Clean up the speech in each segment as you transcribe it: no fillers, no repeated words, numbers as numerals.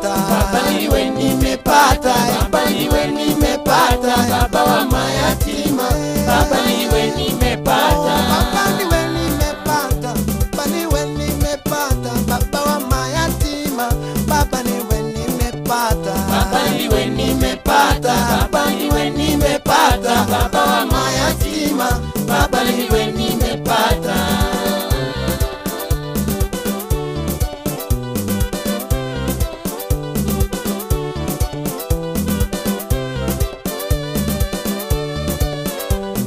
nimepata, Baba niwe nimepata, Baba niwe nimepata, Baba wa mayatima, Baba niwe nimepata, Baba niwe nimepata, Baba niwe nimepata, Baba wa mayatima, Baba niwe nimepata, Baba niwe nimepata, Baba niwe nimepata, Baba wa mayatima, Baba niwe nimepata.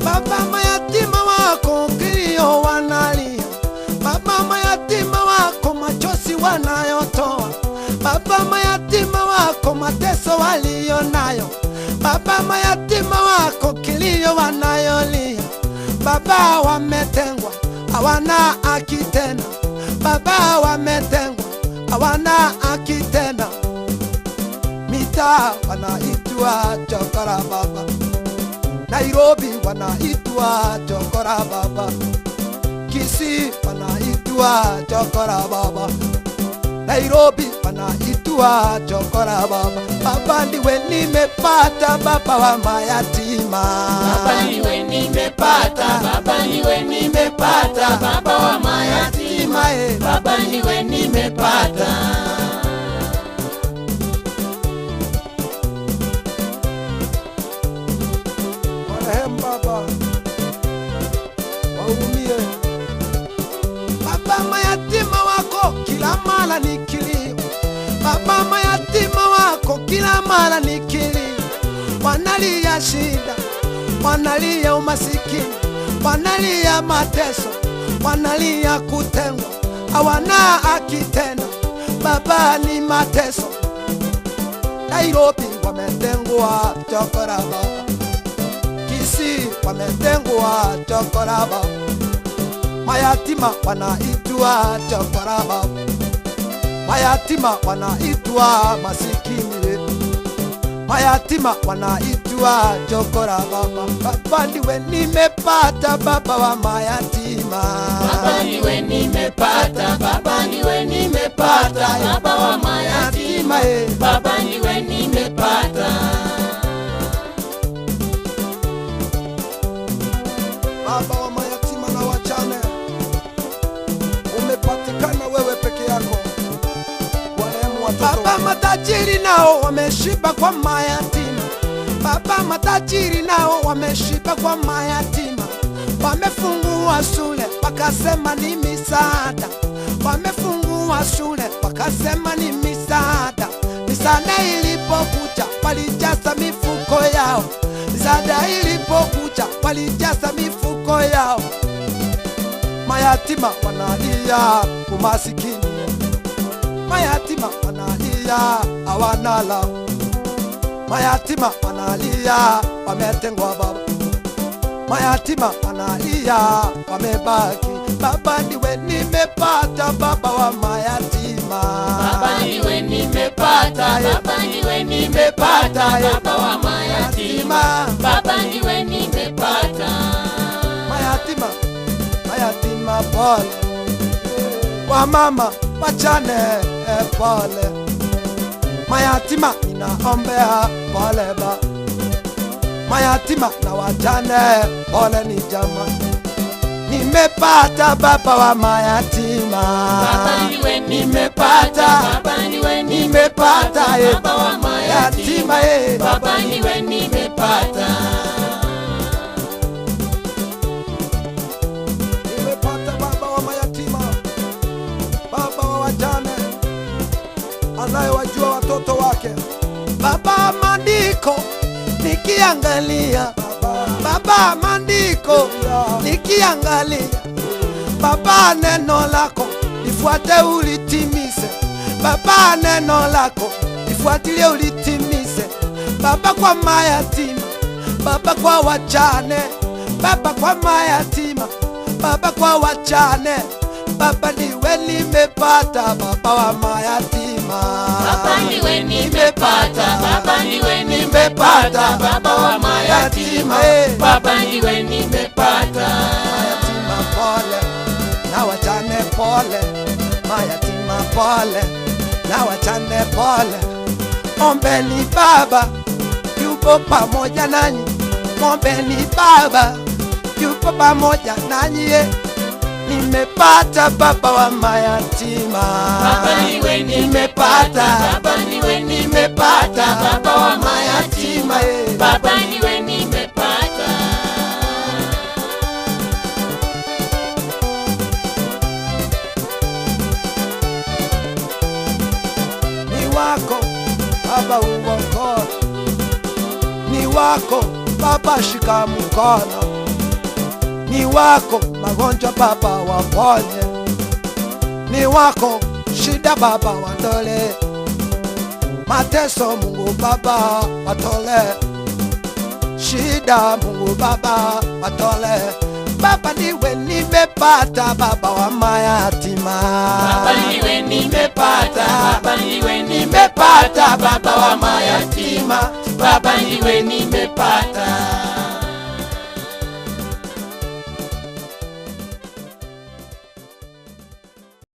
Baba mayatima wako kilio wanalia, Baba mayatima wako machozi wanayotoa, Baba mayatima wako mateso walio nayo, Baba mayatima wako kilio wanayolia, Baba wametengwa hawana haki tena, Baba wametengwa hawana haki tena, mitaa wanaitwa chokora baba, Nairobi wanaitwa chokora baba, Kisii wanaitwa chokora baba, Nairobi wanaitwa chokora baba. Baba ndiwe nimepata, Baba wa mayatima, Baba niwe nimepata, Baba niwe nimepata, Baba wa mayatima, Baba niwe nimepata. Marehemu Baba wahurumie. Baba mayatima wako kila mara ni kilio, Baba mayatima wako kila mara ni kilio, wanalia shida, wanalia umasikini, wanalia mateso, wanalia kutengwa, hawana haki tena. Baba ni mateso, Nairobi wametengwa chokora baba, Kisii wametengwa chokora baba, mayatima wanaitwa chokora baba, mayatima wanaitwa masikini, mayatima wanaitwa chokora baba. Baba ndiwe nimepata, Baba wa mayatima, Baba niwe nimepata, Baba niwe nimepata, Baba wa mayatima, Baba niwe nimepata. Baba wa mayatima na wajane, umepatikana wewe peke yako, warehemu watoto. Baba matajiri nao wameshiba kwa mayatima, Baba matajiri nao wameshiba kwa mayatima, wamefungua shule wakasema ni misaada, wamefungua shule wakasema ni misaada. Misaada ilipokuja walijaza mifuko yao, misaada ilipokuja walijaza mifuko yao. Mayatima wanalia umasikini, mayatima wanalia hawana lao, mayatima wanalia wametengwa baba, mayatima wanalia wamebaki. Baba ndiwe nimepata, Baba wa mayatima, Baba niwe nimepata, Baba niwe nimepata, Baba wa mayatima, Baba niwe nimepata. mayatima, mayatima pole, wamama wachane pole, mayatima ninaombea pole ba, mayatima na wachane pole ni jama. Nimepata, Baba wa mayatima, Baba niwe nimepata, Baba niwe nimepata, Baba wa mayatima, Baba niwe nimepata. nimepata Baba wa mayatima, Baba wa wajane, anayewajua watoto wake. Baba maandiko nikiangalia, Baba maandiko nikiangalia, Baba neno lako lifuate ulitimize, Baba neno lako lifuatilie ulitimize, Baba kwa mayatima, Baba kwa wajane, Baba kwa mayatima, Baba kwa wajane, Baba niwe nimepata, Baba wa mayatima, Baba niwe nimepata, Baba niwe nimepata, Baba wa mayatima, Baba niwe nimepata. mayatima pole na wajane pole, mayatima pole na wachane pole. Ombeni Baba yupo pamoja nanyi, ombeni Baba yupo pamoja nanyi. Nimepata baba wa mayatima, Baba niwe nimepata, Baba niwe nimepata, Baba wa mayatima, Baba niwe nimepata. Ni wako Baba uokoe, ni wako Baba shika mkono, ni wako magonjwa Baba waponye, ni wako shida Baba watole, mateso Mungu Baba watole, shida Mungu Baba watole. Baba niwe nimepata baba wa mayatima, Baba niwe nimepata, Baba niwe nimepata, Baba wa mayatima, Baba niwe nimepata.